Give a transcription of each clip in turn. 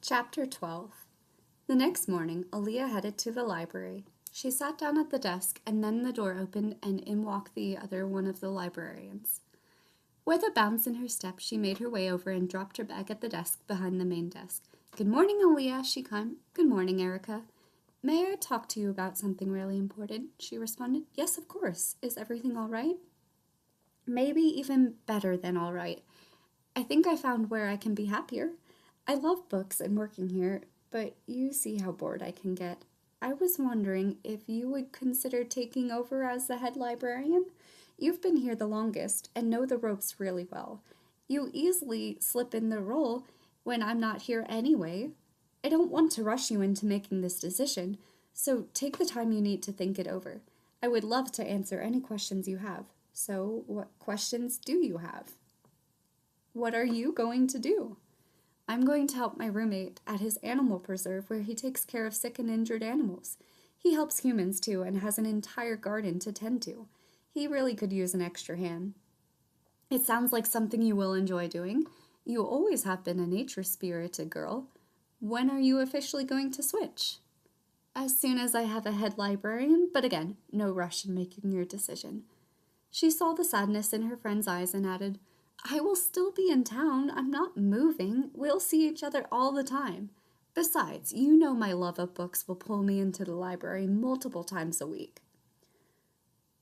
Chapter 12. The next morning, Aalliyah headed to the library. She sat down at the desk, and then the door opened, and in walked the other one of the librarians. With a bounce in her step, she made her way over and dropped her bag at the desk behind the main desk. "Good morning, Aalliyah," she called. "Good morning, Erica." "May I talk to you about something really important?" she responded. "Yes, of course. Is everything all right?" "Maybe even better than all right. I think I found where I can be happier. I love books and working here, but you see how bored I can get. I was wondering if you would consider taking over as the head librarian. You've been here the longest and know the ropes really well. You easily slip in the role when I'm not here anyway. I don't want to rush you into making this decision, so take the time you need to think it over. I would love to answer any questions you have. So, what questions do you have? What are you going to do? I'm going to help my roommate at his animal preserve where he takes care of sick and injured animals. He helps humans too and has an entire garden to tend to. He really could use an extra hand. It sounds like something you will enjoy doing. You always have been a nature-spirited girl. When are you officially going to switch? As soon as I have a head librarian, but again, no rush in making your decision. She saw the sadness in her friend's eyes and added, I will still be in town. I'm not moving. We'll see each other all the time. Besides, you know my love of books will pull me into the library multiple times a week.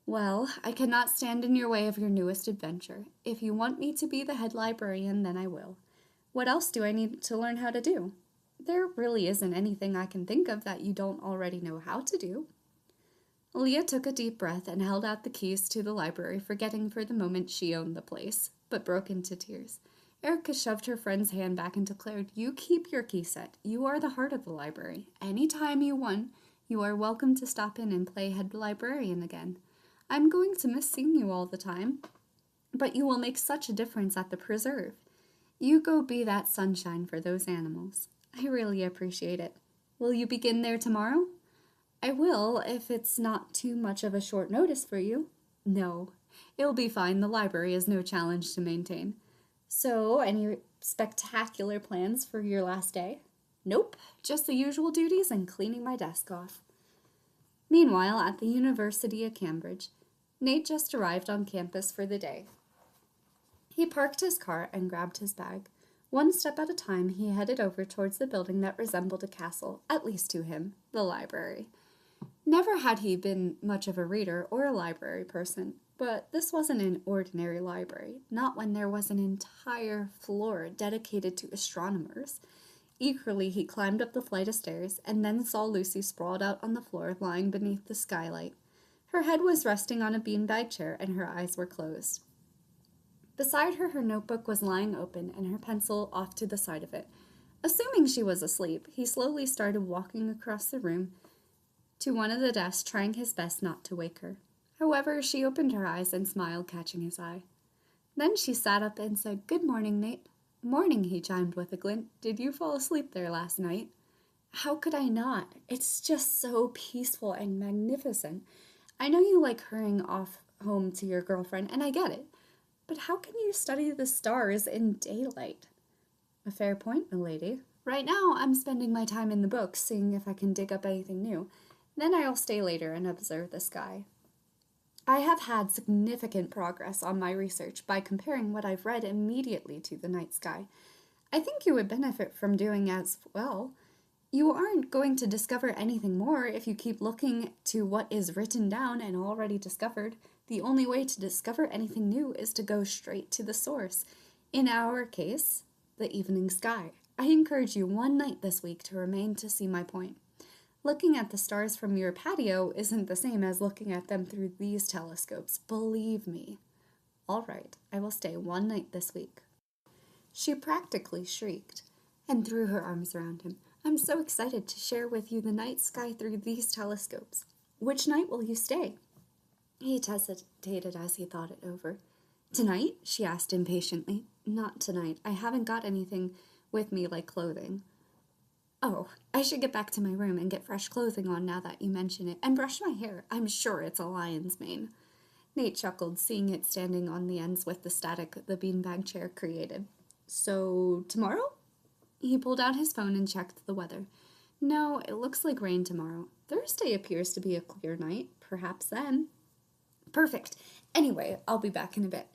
Well, I cannot stand in your way of your newest adventure. If you want me to be the head librarian, then I will. What else do I need to learn how to do? There really isn't anything I can think of that you don't already know how to do. Aalliyah took a deep breath and held out the keys to the library, forgetting for the moment she owned the place, but broke into tears. Erica shoved her friend's hand back and declared, You keep your key set. You are the heart of the library. Any time you want, you are welcome to stop in and play head librarian again. I'm going to miss seeing you all the time, but you will make such a difference at the preserve. You go be that sunshine for those animals. I really appreciate it. Will you begin there tomorrow? I will, if it's not too much of a short notice for you. No, it'll be fine. The library is no challenge to maintain. So, any spectacular plans for your last day? Nope, just the usual duties and cleaning my desk off. Meanwhile, at the University of Cambridge, Nate just arrived on campus for the day. He parked his car and grabbed his bag. One step at a time, he headed over towards the building that resembled a castle, at least to him, the library. Never had he been much of a reader or a library person, but this wasn't an ordinary library, not when there was an entire floor dedicated to astronomers. Eagerly, he climbed up the flight of stairs and then saw Lucy sprawled out on the floor, lying beneath the skylight. Her head was resting on a beanbag chair and her eyes were closed. Beside her, her notebook was lying open and her pencil off to the side of it. Assuming she was asleep, he slowly started walking across the room to one of the desks, trying his best not to wake her. However, she opened her eyes and smiled, catching his eye. Then she sat up and said, Good morning, Nate. Morning, he chimed with a glint. Did you fall asleep there last night? How could I not? It's just so peaceful and magnificent. I know you like hurrying off home to your girlfriend, and I get it. But how can you study the stars in daylight? A fair point, milady. Right now, I'm spending my time in the books, seeing if I can dig up anything new. Then I'll stay later and observe the sky. I have had significant progress on my research by comparing what I've read immediately to the night sky. I think you would benefit from doing as well. You aren't going to discover anything more if you keep looking to what is written down and already discovered. The only way to discover anything new is to go straight to the source. In our case, the evening sky. I encourage you one night this week to remain to see my point. Looking at the stars from your patio isn't the same as looking at them through these telescopes, believe me. All right, I will stay one night this week. She practically shrieked and threw her arms around him. I'm so excited to share with you the night sky through these telescopes. Which night will you stay? He hesitated as he thought it over. Tonight? She asked impatiently. Not tonight. I haven't got anything with me like clothing. Oh, I should get back to my room and get fresh clothing on now that you mention it, and brush my hair. I'm sure it's a lion's mane. Nate chuckled, seeing it standing on the ends with the static the beanbag chair created. So, tomorrow? He pulled out his phone and checked the weather. No, it looks like rain tomorrow. Thursday appears to be a clear night. Perhaps then. Perfect. Anyway, I'll be back in a bit.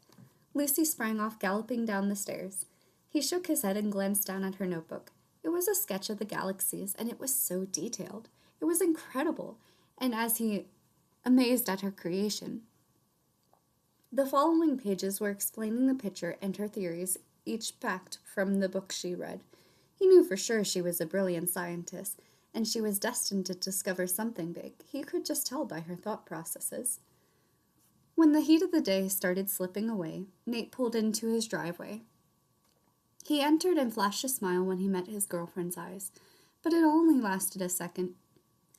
Lucy sprang off, galloping down the stairs. He shook his head and glanced down at her notebook. It was a sketch of the galaxies, and it was so detailed. It was incredible, and as he amazed at her creation. The following pages were explaining the picture and her theories, each backed from the book she read. He knew for sure she was a brilliant scientist, and she was destined to discover something big. He could just tell by her thought processes. When the heat of the day started slipping away, Nate pulled into his driveway. He entered and flashed a smile when he met his girlfriend's eyes, but it only lasted a second.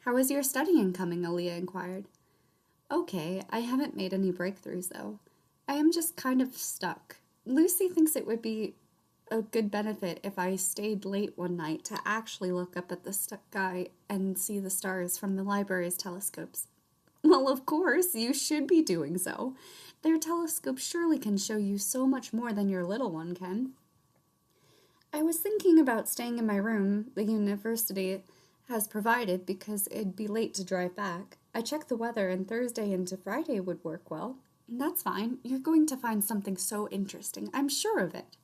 How is your studying coming? Aalliyah inquired. Okay, I haven't made any breakthroughs, though. I am just kind of stuck. Lucy thinks it would be a good benefit if I stayed late one night to actually look up at the sky and see the stars from the library's telescopes. Well, of course, you should be doing so. Their telescope surely can show you so much more than your little one can. I was thinking about staying in my room the university has provided because it'd be late to drive back. I checked the weather and Thursday into Friday would work well. That's fine. You're going to find something so interesting. I'm sure of it.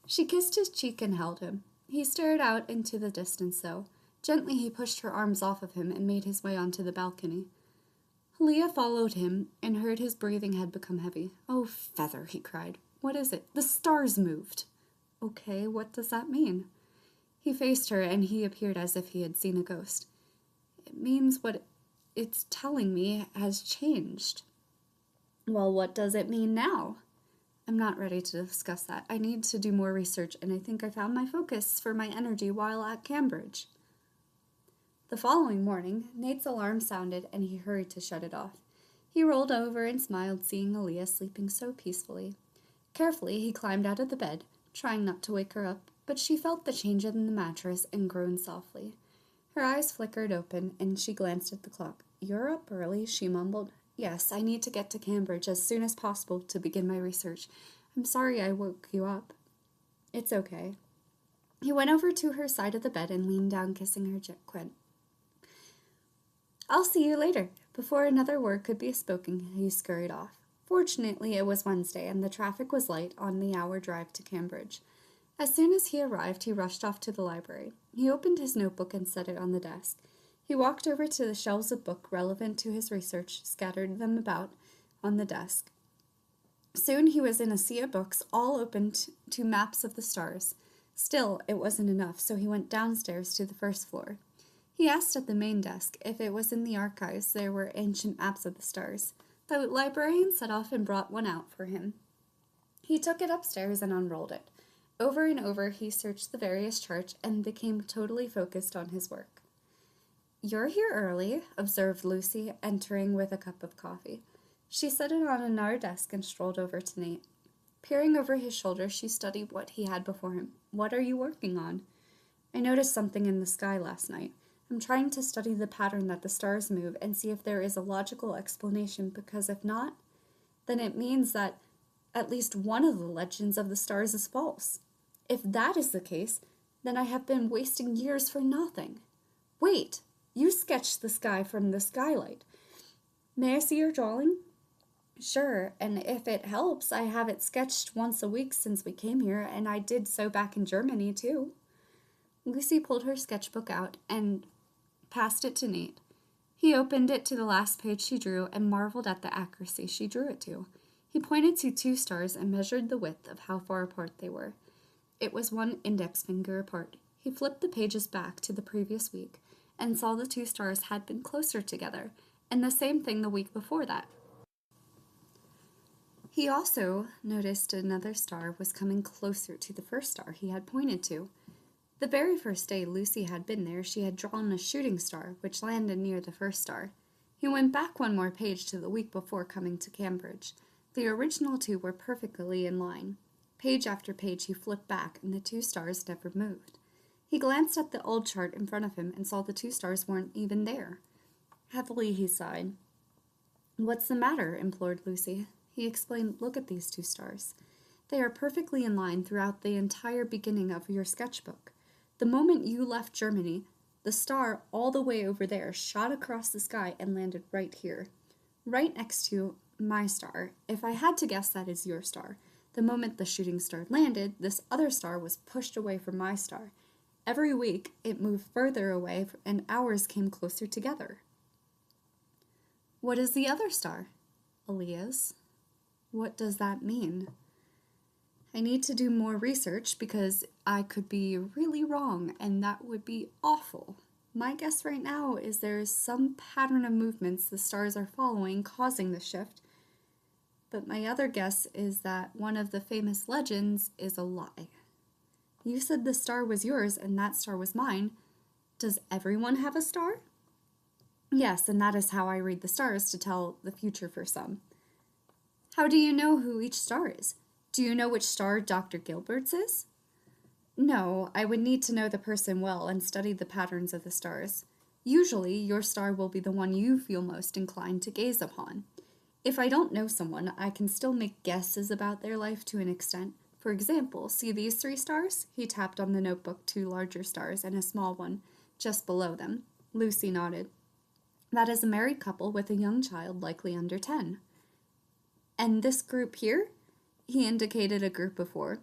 She kissed his cheek and held him. He stared out into the distance, though. Gently he pushed her arms off of him and made his way onto the balcony. Aalliyah followed him and heard his breathing had become heavy. Oh, Feather, he cried. What is it? The stars moved. Okay, what does that mean? He faced her and he appeared as if he had seen a ghost. It means what it's telling me has changed. Well, what does it mean now? I'm not ready to discuss that. I need to do more research, and I think I found my focus for my energy while at Cambridge. The following morning, Nate's alarm sounded, and he hurried to shut it off. He rolled over and smiled, seeing Aalliyah sleeping so peacefully. Carefully, he climbed out of the bed, trying not to wake her up, but she felt the change in the mattress and groaned softly. Her eyes flickered open, and she glanced at the clock. You're up early, she mumbled. Yes, I need to get to Cambridge as soon as possible to begin my research. I'm sorry I woke you up. It's okay. He went over to her side of the bed and leaned down, kissing her gently. I'll see you later. Before another word could be spoken, he scurried off. Fortunately, it was Wednesday, and the traffic was light on the hour drive to Cambridge. As soon as he arrived, he rushed off to the library. He opened his notebook and set it on the desk. He walked over to the shelves of books relevant to his research, scattered them about on the desk. Soon he was in a sea of books, all open to maps of the stars. Still, it wasn't enough, so he went downstairs to the first floor. He asked at the main desk if it was in the archives there were ancient maps of the stars. The librarian set off and brought one out for him. He took it upstairs and unrolled it. Over and over he searched the various charts and became totally focused on his work. You're here early, observed Lucy, entering with a cup of coffee. She set it on another desk and strolled over to Nate. Peering over his shoulder, she studied what he had before him. What are you working on? I noticed something in the sky last night. I'm trying to study the pattern that the stars move and see if there is a logical explanation, because if not, then it means that at least one of the legends of the stars is false. If that is the case, then I have been wasting years for nothing. Wait! You sketched the sky from the skylight. May I see your drawing? Sure, and if it helps, I have it sketched once a week since we came here, and I did so back in Germany, too. Lucy pulled her sketchbook out and passed it to Nate. He opened it to the last page she drew and marveled at the accuracy she drew it to. He pointed to 2 stars and measured the width of how far apart they were. It was 1 index finger apart. He flipped the pages back to the previous week and saw the 2 stars had been closer together, and the same thing the week before that. He also noticed another star was coming closer to the first star he had pointed to. The very first day Lucy had been there, she had drawn a shooting star, which landed near the first star. He went back 1 more page to the week before coming to Cambridge. The original 2 were perfectly in line. Page after page he flipped back, and the 2 stars never moved. He glanced at the old chart in front of him and saw the 2 stars weren't even there. Heavily he sighed. What's the matter? Implored Lucy. He explained, Look at these 2 stars. They are perfectly in line throughout the entire beginning of your sketchbook. The moment you left Germany, the star all the way over there shot across the sky and landed right here, right next to my star. If I had to guess, that is your star. The moment the shooting star landed, this other star was pushed away from my star. Every week, it moved further away, and ours came closer together. What is the other star? Aalliyah's. What does that mean? I need to do more research because I could be really wrong, and that would be awful. My guess right now is there is some pattern of movements the stars are following causing the shift, but my other guess is that one of the famous legends is a lie. You said the star was yours and that star was mine. Does everyone have a star? Yes, and that is how I read the stars to tell the future for some. How do you know who each star is? Do you know which star Dr. Gilbert's is? No, I would need to know the person well and study the patterns of the stars. Usually, your star will be the one you feel most inclined to gaze upon. If I don't know someone, I can still make guesses about their life to an extent. For example, see these 3 stars? He tapped on the notebook 2 larger stars and a small one just below them. Lucy nodded. That is a married couple with a young child, likely under 10. And this group here? He indicated a group of 4.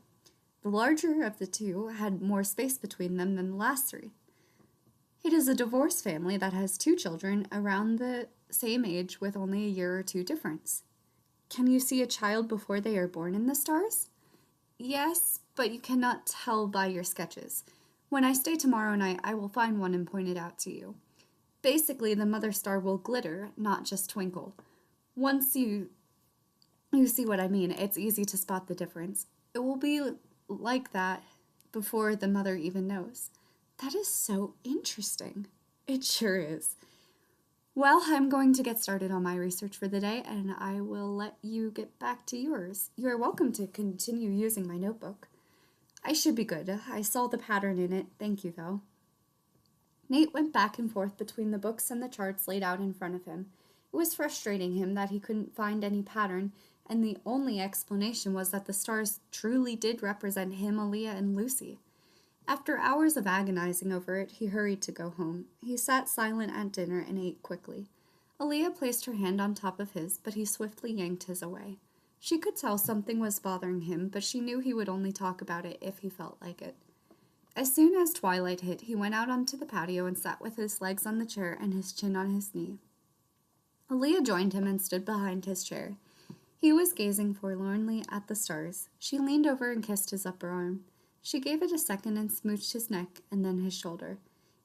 The larger of the 2 had more space between them than the last 3. It is a divorced family that has 2 children around the same age with only a year or 2 difference. Can you see a child before they are born in the stars? Yes, but you cannot tell by your sketches. When I stay tomorrow night, I will find one and point it out to you. Basically, the mother star will glitter, not just twinkle. Once you see what I mean, it's easy to spot the difference. It will be like that before the mother even knows. That is so interesting. It sure is. Well, I'm going to get started on my research for the day, and I will let you get back to yours. You are welcome to continue using my notebook. I should be good. I saw the pattern in it. Thank you, though. Nate went back and forth between the books and the charts laid out in front of him. It was frustrating him that he couldn't find any pattern, and the only explanation was that the stars truly did represent him, Aalliyah, and Lucy. After hours of agonizing over it, he hurried to go home. He sat silent at dinner and ate quickly. Aalliyah placed her hand on top of his, but he swiftly yanked his away. She could tell something was bothering him, but she knew he would only talk about it if he felt like it. As soon as twilight hit, he went out onto the patio and sat with his legs on the chair and his chin on his knee. Aalliyah joined him and stood behind his chair. He was gazing forlornly at the stars. She leaned over and kissed his upper arm. She gave it a second and smooched his neck and then his shoulder.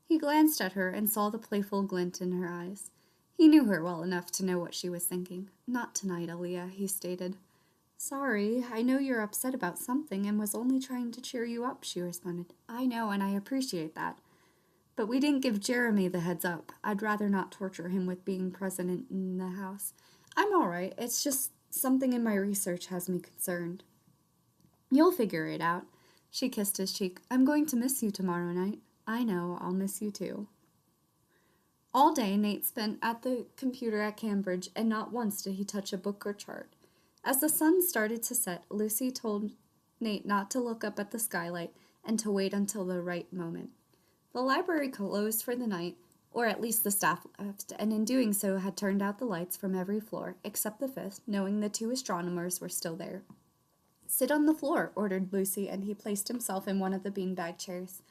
He glanced at her and saw the playful glint in her eyes. He knew her well enough to know what she was thinking. Not tonight, Aalliyah, he stated. Sorry, I know you're upset about something and was only trying to cheer you up, she responded. I know, and I appreciate that. But we didn't give Jeramie the heads up. I'd rather not torture him with being present in the house. I'm all right. It's just something in my research has me concerned. You'll figure it out. She kissed his cheek. I'm going to miss you tomorrow night. I know, I'll miss you too. All day, Nate spent at the computer at Cambridge, and not once did he touch a book or chart. As the sun started to set, Lucy told Nate not to look up at the skylight and to wait until the right moment. The library closed for the night, or at least the staff left, and in doing so had turned out the lights from every floor, except the 5th, knowing the 2 astronomers were still there. Sit on the floor, ordered Lucy, and he placed himself in one of the beanbag chairs.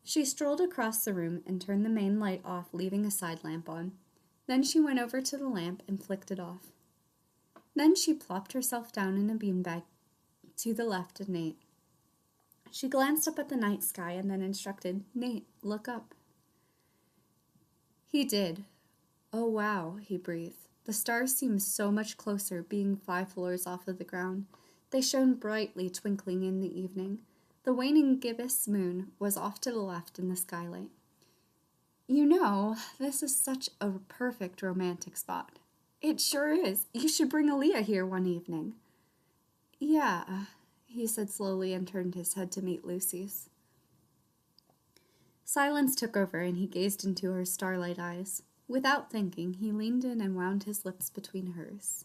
She strolled across the room and turned the main light off, leaving a side lamp on. Then she went over to the lamp and flicked it off. Then she plopped herself down in a beanbag to the left of Nate. She glanced up at the night sky and then instructed, Nate, look up. He did. Oh, wow, he breathed. The stars seemed so much closer, being 5 floors off of the ground. They shone brightly, twinkling in the evening. The waning gibbous moon was off to the left in the skylight. You know, this is such a perfect romantic spot. It sure is. You should bring Aalliyah here one evening. Yeah, he said slowly and turned his head to meet Lucy's. Silence took over, and he gazed into her starlight eyes. Without thinking, he leaned in and wound his lips between hers.